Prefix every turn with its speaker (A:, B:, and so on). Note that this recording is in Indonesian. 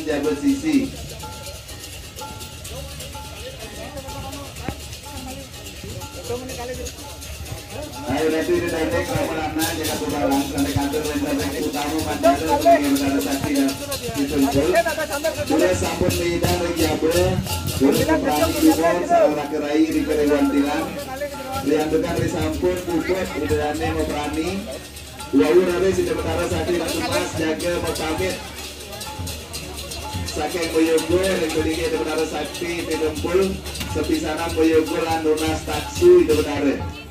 A: jabat sisi. Ayo nanti di tanding Ramadana jaga tubalang sampai kantor dan utama Mandala yang berada saksi dan dituntut. Sudah sampun lidang rejabe, sudah perang kibon sama kerai di kerewantilan. Lihat dekat di sampun puput udah mau berani. Dua hari sudah berada saksi dan tumas jaga mau pamit. Saking boyogo yang kedua itu berada saksi di dempul. Sepisana boyogo lan lunas taksu itu berada.